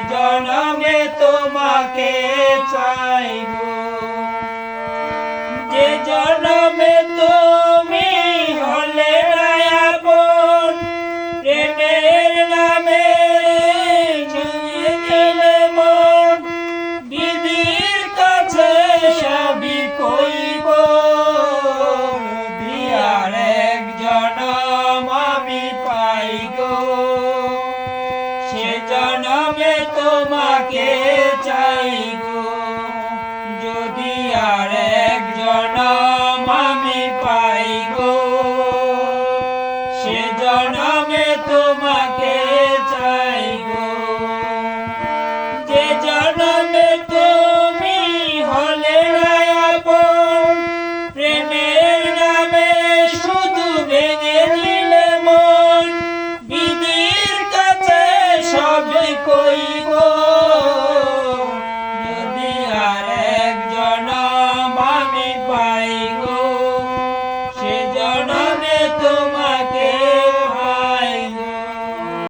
জনমে তোমাকে চাইবো, যে জনমে তুমি হলে আপন, প্রেমের নামে ছুঁয়ে দিলে মন, বিধির কাছে সবই কইব, বিয়ার এক জনম আমি পাই গো, সে জনমে তোমাকে চাই গো, যদি আর এক জনম আমি পাই গো, সে জনমে তোমাকে